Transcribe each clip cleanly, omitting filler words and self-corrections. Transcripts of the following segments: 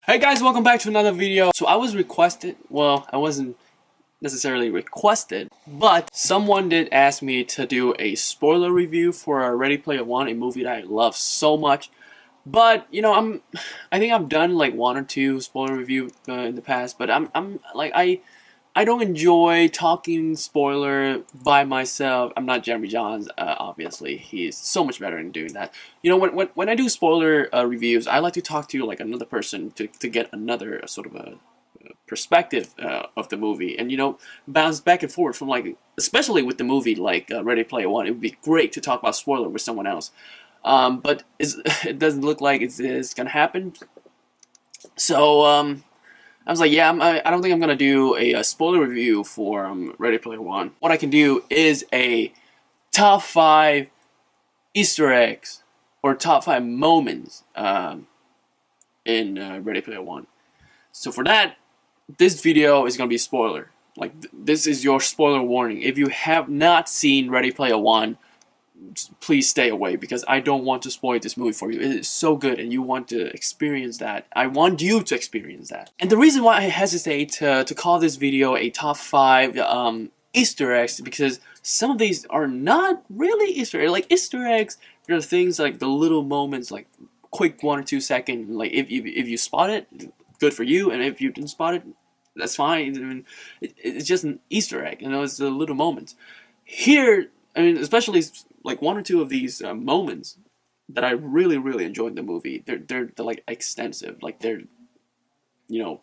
Hey guys, welcome back to another video. So I was requested, well, I wasn't necessarily requested, but someone did ask me to do a spoiler review for Ready Player One, a movie that I love so much. But you know, I think I've done like one or two spoiler review in the past, but I'm like I don't enjoy talking spoiler by myself. I'm not Jeremy Johns, obviously. He's so much better in doing that. You know, when I do spoiler reviews, I like to talk to like another person to get another sort of a perspective of the movie, and you know, bounce back and forth from like, especially with the movie like Ready Player One. It would be great to talk about spoiler with someone else, but it doesn't look like it's gonna happen. So I was like, yeah, I don't think I'm gonna do a spoiler review for Ready Player One. What I can do is a top 5 Easter eggs or top 5 moments in Ready Player One. So for that, this video is gonna be spoiler. Like this is your spoiler warning. If you have not seen Ready Player One, please stay away because I don't want to spoil this movie for you. It is so good and you want to experience that. I want you to experience that. And the reason why I hesitate to call this video a top 5 Easter eggs because some of these are not really Easter eggs. Like Easter eggs, there are things like the little moments, like quick 1 or 2 second. Like if you spot it, good for you, and if you didn't spot it, that's fine. I mean, it's just an Easter egg. You know, it's the little moments. Here, I mean, especially like 1 or 2 of these moments that I really enjoyed in the movie. They're like extensive, like they're, you know,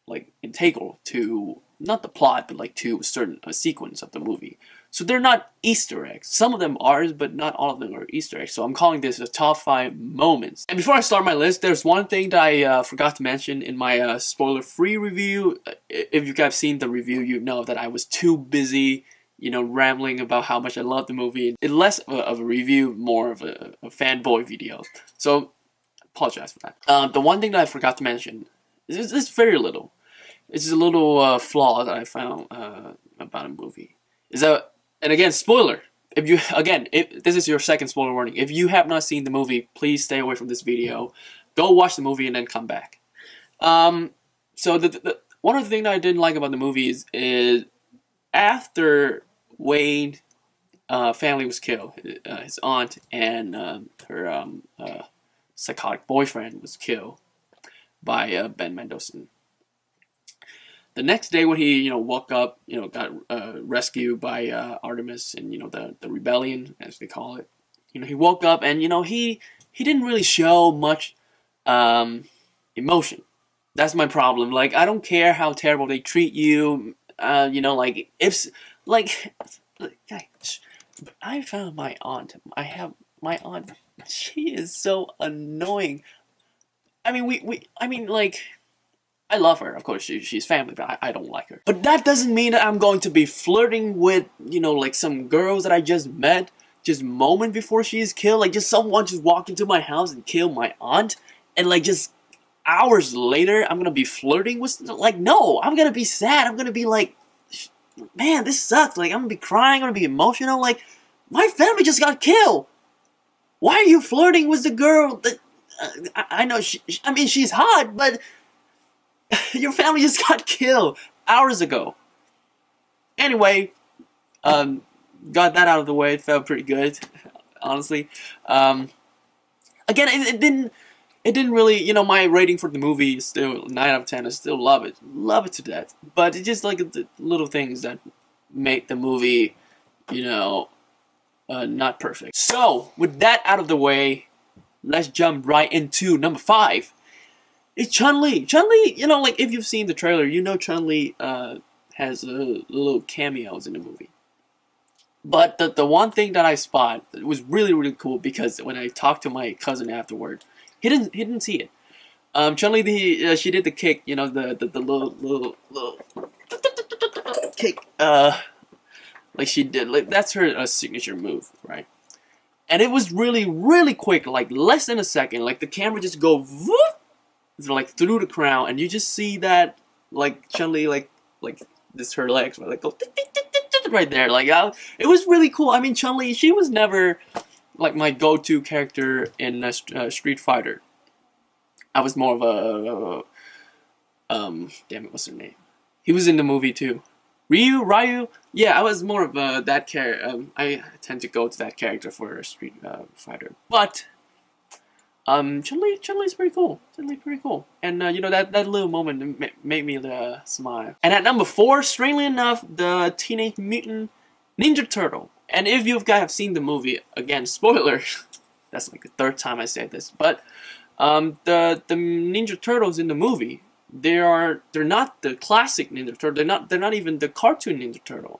like integral to not the plot, but like to a certain sequence of the movie. So they're not Easter eggs. Some of them are, but not all of them are Easter eggs. So I'm calling this a top 5 moments. And before I start my list, there's one thing that I forgot to mention in my spoiler-free review. If you guys seen the review, you know that I was too busy, you know, rambling about how much I love the movie. It's less of a review, more of a fanboy video. So, apologize for that. The one thing that I forgot to mention is very little. It's a little flaw that I found about a movie. Is that, and again, spoiler. If this is your second spoiler warning. If you have not seen the movie, please stay away from this video. Go watch the movie and then come back. So the one of the things that I didn't like about the movie is after Wayne family was killed, his aunt and her psychotic boyfriend was killed by Ben Mendelsohn. The next day when he, you know, woke up, you know, got rescued by Artemis and, you know, the rebellion, as they call it. You know, he woke up and, you know, he didn't really show much emotion. That's my problem. Like, I don't care how terrible they treat you. You know, like, if, like, I found my aunt. I have my aunt. She is so annoying. I mean, I mean, like, I love her, of course, she's family, but I don't like her. But that doesn't mean that I'm going to be flirting with, you know, like some girls that I just met just moment before she's killed. Like, just someone just walk into my house and kill my aunt, and like just hours later, I'm gonna be flirting with, like, no, I'm gonna be sad. I'm gonna be like, man, this sucks. Like, I'm gonna be crying, I'm gonna be emotional. Like, my family just got killed. Why are you flirting with the girl that, I know, I mean, she's hot, but your family just got killed hours ago. Anyway, got that out of the way. It felt pretty good, honestly. Again, it didn't really, you know, my rating for the movie is still 9 out of 10. I still love it to death. But it's just like the little things that make the movie, you know, not perfect. So with that out of the way, let's jump right into number 5. It's Chun-Li. Chun-Li, you know, like, if you've seen the trailer, you know Chun-Li has little cameos in the movie. But the one thing that I spot was really cool because when I talked to my cousin afterward, he didn't see it. Chun-Li, she did the kick, you know, the little kick, like she did, like that's her signature move, right? And it was really quick, like less than a second. Like the camera just go whoop, like through the crowd, and you just see that, like, Chun-Li, like this, her legs, like, go right there, like, it was really cool. I mean, Chun-Li, she was never, like, my go-to character in Street Fighter. I was more of Damn it, what's her name? He was in the movie too. Ryu? Yeah, I was more of that character. I tend to go to that character for a Street Fighter. But Chun-Li's pretty cool. Chun-Li's pretty cool. And you know, that little moment made me smile. And at number 4, strangely enough, the Teenage Mutant Ninja Turtle. And if you guys have seen the movie, again, spoiler. That's like the 3rd time I said this. But the Ninja Turtles in the movie, they're not the classic Ninja Turtle. They're not even the cartoon Ninja Turtle.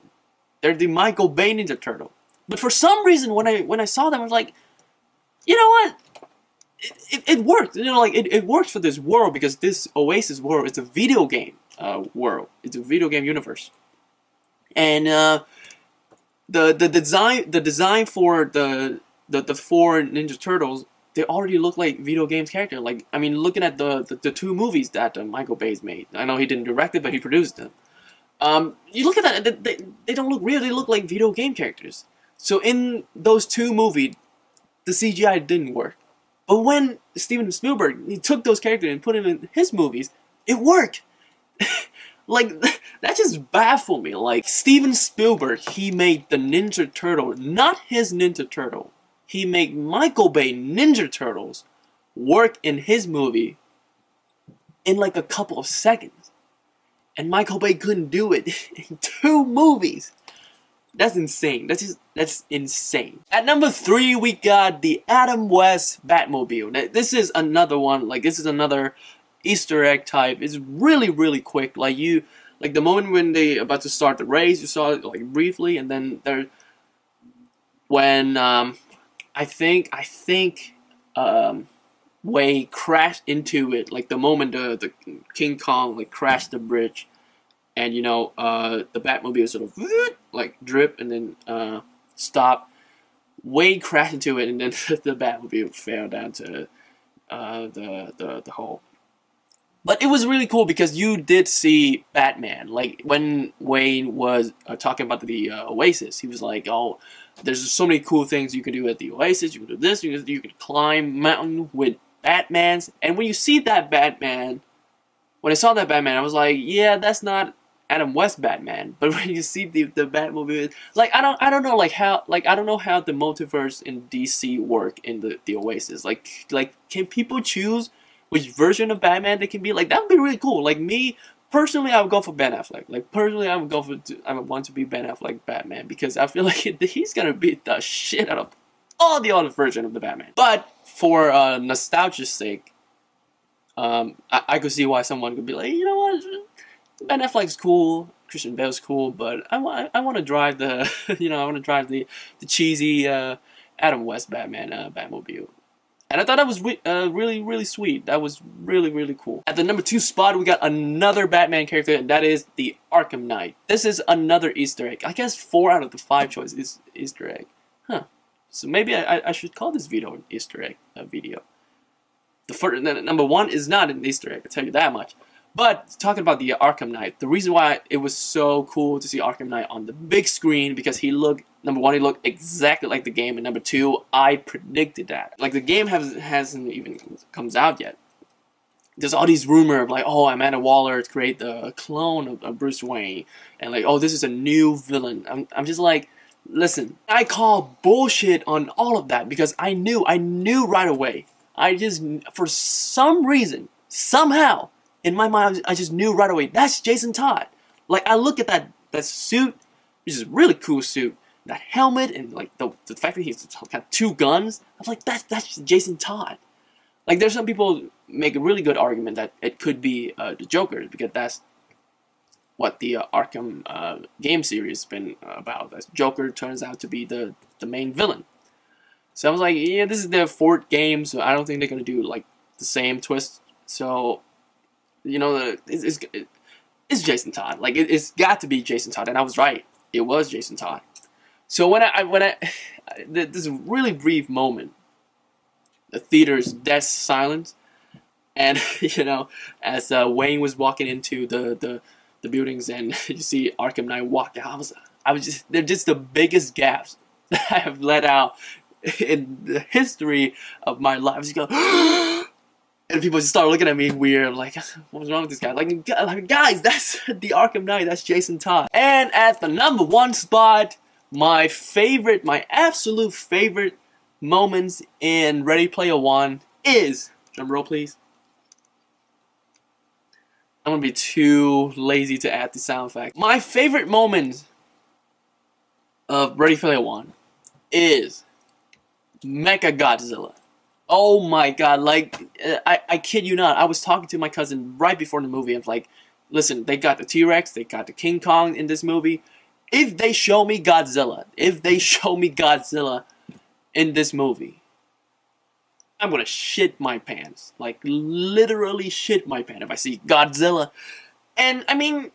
They're the Michael Bay Ninja Turtle. But for some reason, when I saw them, I was like, you know what? It worked. You know, like it works for this world, because this Oasis world is a video game world. It's a video game universe, and the design for the 4 Ninja Turtles, they already look like video games characters. Like, I mean, looking at the 2 movies that Michael Bay's made. I know he didn't direct it, but he produced them. You look at that, they don't look real. They look like video game characters. So in those 2 movies, the CGI didn't work. But when Steven Spielberg, he took those characters and put them in his movies, it worked. Like, that just baffled me. Like, Steven Spielberg, he made the Ninja Turtle, not his Ninja Turtle. He made Michael Bay Ninja Turtles work in his movie in like a couple of seconds. And Michael Bay couldn't do it in 2 movies. That's insane. That's insane. At number 3, we got the Adam West Batmobile. This is another one. Like, this is another Easter egg type. It's really quick. Like, the moment when they about to start the race, you saw it like briefly, and then there, when I think Way crashed into it. Like, the moment the King Kong like crashed the bridge. And you know, the Batmobile sort of like drip and then stop. Wade crashed into it, and then the Batmobile fell down to the hole. But it was really cool because you did see Batman. Like, when Wayne was talking about the Oasis, he was like, "Oh, there's so many cool things you can do at the Oasis. You can do this. You can climb mountain with Batmans." And when you see that Batman, when I saw that Batman, I was like, "Yeah, that's not Adam West Batman." But when you see the Batmobile, like, I don't know, like, how, like, I don't know how the multiverse in DC work in the Oasis. Like can people choose which version of Batman they can be? Like, that would be really cool. Like, me personally, I would go for Ben Affleck. Like, personally, I would want to be Ben Affleck Batman, because I feel like he's gonna beat the shit out of all the other versions of the Batman. But for nostalgia's sake, I could see why someone could be like, you know what, Ben Affleck's cool, Christian Bale's cool, but I want to drive the I want to drive the cheesy Adam West Batman Batmobile. And I thought that was really sweet. That was really cool. At the number 2 spot, we got another Batman character, and that is the Arkham Knight. This is another Easter egg. I guess 4 out of the 5 choices is Easter egg. Huh. So maybe I should call this video an Easter egg video. Number 1 is not an Easter egg, I'll tell you that much. But talking about the Arkham Knight, the reason why it was so cool to see Arkham Knight on the big screen, because he looked, number 1, he looked exactly like the game, and number 2, I predicted that. Like, the game hasn't even comes out yet. There's all these rumors of like, oh, Amanda Waller to create the clone of Bruce Wayne, and like, oh, this is a new villain. I'm just like, listen, I call bullshit on all of that, because I knew right away. I just, for some reason, somehow, in my mind, I just knew right away, that's Jason Todd. Like, I look at that suit, which is a really cool suit, that helmet, and like the fact that he's got 2 guns. I was like, that's Jason Todd. Like, there's some people make a really good argument that it could be the Joker, because that's what the Arkham game series has been about. That Joker turns out to be the main villain. So I was like, yeah, this is their 4th game, so I don't think they're gonna do like the same twist. So, you know, it's Jason Todd. Like, it's got to be Jason Todd, and I was right. It was Jason Todd. So when I this really brief moment, the theater's dead silence, and you know, as Wayne was walking into the buildings, and you see Arkham Knight walk out, I was just, they're just the biggest gaps that I have let out in the history of my life. I just go, And people just start looking at me weird. I'm like, what's wrong with this guy? Like, guys, that's the Arkham Knight. That's Jason Todd. And at the number 1 spot, my absolute favorite moments in Ready Player One is, drum roll please. I'm gonna be too lazy to add the sound effect. My favorite moment of Ready Player One is Mechagodzilla. Oh my god, like, I kid you not, I was talking to my cousin right before the movie. I was like, listen, they got the T-Rex, they got the King Kong in this movie. If they show me Godzilla in this movie, I'm gonna shit my pants. Like, literally shit my pants if I see Godzilla. And, I mean,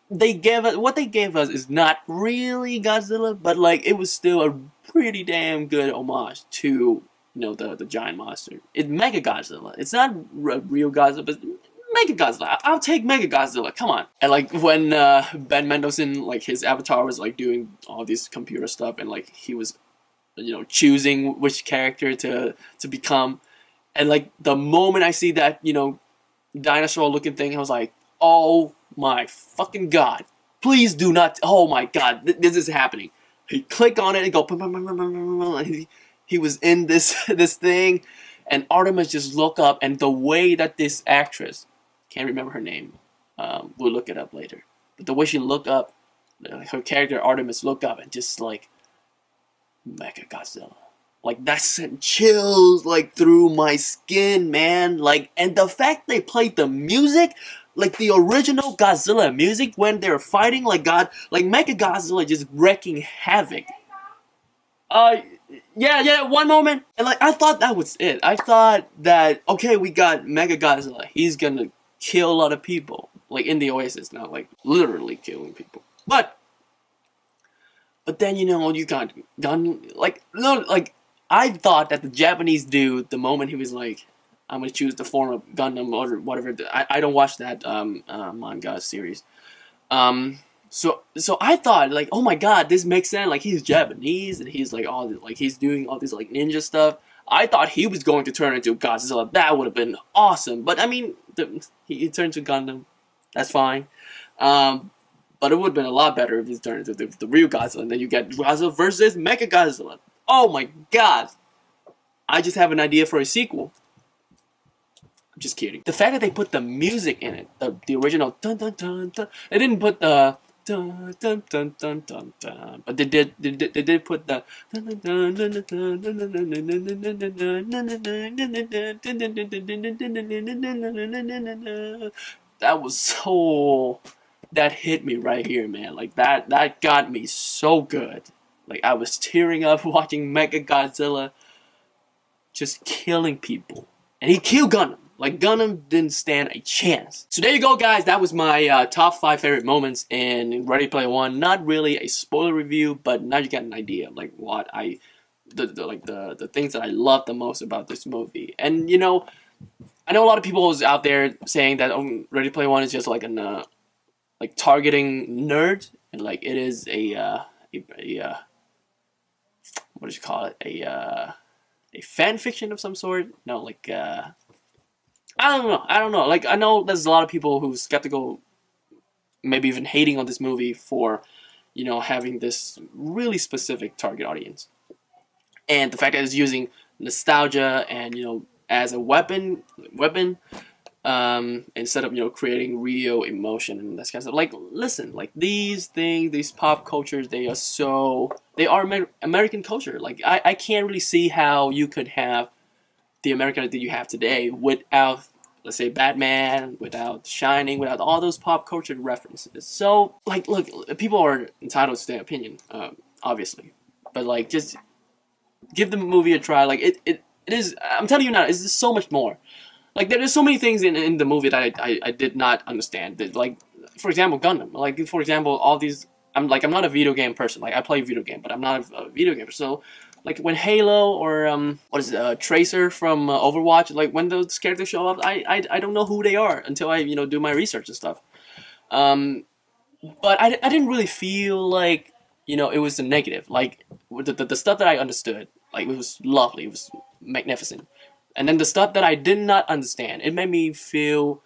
what they gave us is not really Godzilla, but, like, it was still a pretty damn good homage to, you know, the giant monster. It's Mechagodzilla. It's not real Godzilla, but Mechagodzilla. I'll take Mechagodzilla. Come on. And like when Ben Mendelsohn, like his avatar was like doing all this computer stuff, and like he was, you know, choosing which character to become, and like the moment I see that, you know, dinosaur looking thing, I was like, oh my fucking god! Please do not. Oh my god, this is happening. He click on it and go. He was in this thing, and Artemis just look up, and the way that this actress, can't remember her name, we'll look it up later, but the way she looked up, her character Artemis looked up and just like, Mechagodzilla, like that sent chills like through my skin, man. Like, and the fact they played the music, like the original Godzilla music when they're fighting, like God, like Mechagodzilla just wreaking havoc. Yeah, one moment. And like, I thought that was it. I thought that, okay, we got Mechagodzilla. He's gonna kill a lot of people. Like in the Oasis, not like literally killing people. But then, you know, you got like, no, like, I thought that the Japanese dude, the moment he was like, I'm gonna choose the form of Gundam or whatever, I don't watch that manga series. So I thought, like, oh my god, this makes sense. Like, he's Japanese and he's like all this, like he's doing all this like ninja stuff. I thought he was going to turn into Godzilla. That would have been awesome. But I mean, he turned into Gundam. That's fine. But it would have been a lot better if he turned into the real Godzilla. And then you get Godzilla versus Mechagodzilla. Oh my god! I just have an idea for a sequel. I'm just kidding. The fact that they put the music in it, the original dun dun dun dun, they didn't put the dun dun dun dun dun dun, but they did put the that was so, that hit me right here, man. Like that got me so good. Like I was tearing up watching Mechagodzilla just killing people, and he killed Gundam. Like, Gundam didn't stand a chance. So there you go, guys. That was my top 5 favorite moments in Ready Player One. Not really a spoiler review, but now you got an idea of like what the things that I love the most about this movie. And you know, I know a lot of people is out there saying that Ready Player One is just like an like targeting nerd, and like it is a what do you call it, a fan fiction of some sort. No, like I don't know. Like, I know there's a lot of people who's skeptical, maybe even hating on this movie for, you know, having this really specific target audience. And the fact that it's using nostalgia and, you know, as a weapon, instead of, you know, creating real emotion and that kind of stuff. Like, listen, like, these things, these pop cultures, they are American culture. Like, I can't really see how you could have the American that you have today without, let's say, Batman, without Shining, without all those pop culture references. So, like, look, people are entitled to their opinion, obviously, but like, just give the movie a try. Like, it is. I'm telling you now, it's just so much more. Like, there's so many things in the movie that I did not understand. That, like, for example, Gundam. Like, for example, all these. I'm not a video game person. Like, I play video game, but I'm not a video gamer. So, like, when Halo or what is it, Tracer from Overwatch, like when those characters show up, I don't know who they are until I, you know, do my research and stuff. But I didn't really feel like, you know, it was a negative. Like the stuff that I understood, like, it was lovely, it was magnificent. And then the stuff that I did not understand, it made me feel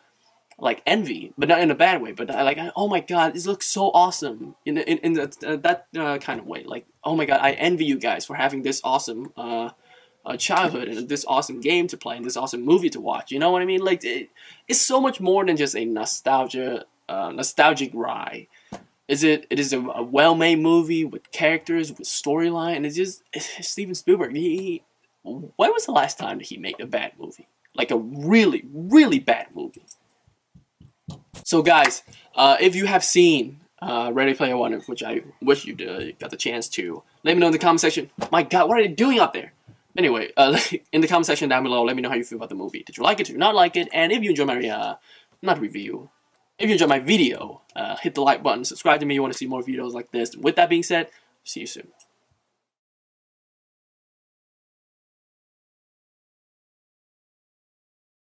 like envy, but not in a bad way. But I like, oh my god, this looks so awesome in that kind of way. Like, oh my god, I envy you guys for having this awesome childhood and this awesome game to play and this awesome movie to watch. You know what I mean? Like, it's so much more than just a nostalgic ride. It is a well-made movie with characters, with storyline, and it's Steven Spielberg. When was the last time that he made a bad movie? Like a really, really bad movie. So guys, if you have seen Ready Player One, which I wish you got the chance to, let me know in the comment section. My god, what are they doing out there? Anyway, in the comment section down below, let me know how you feel about the movie. Did you like it? Did you not like it? And if you enjoyed my, not review, if you enjoyed my video, hit the like button, subscribe to me if you want to see more videos like this. With that being said, see you soon.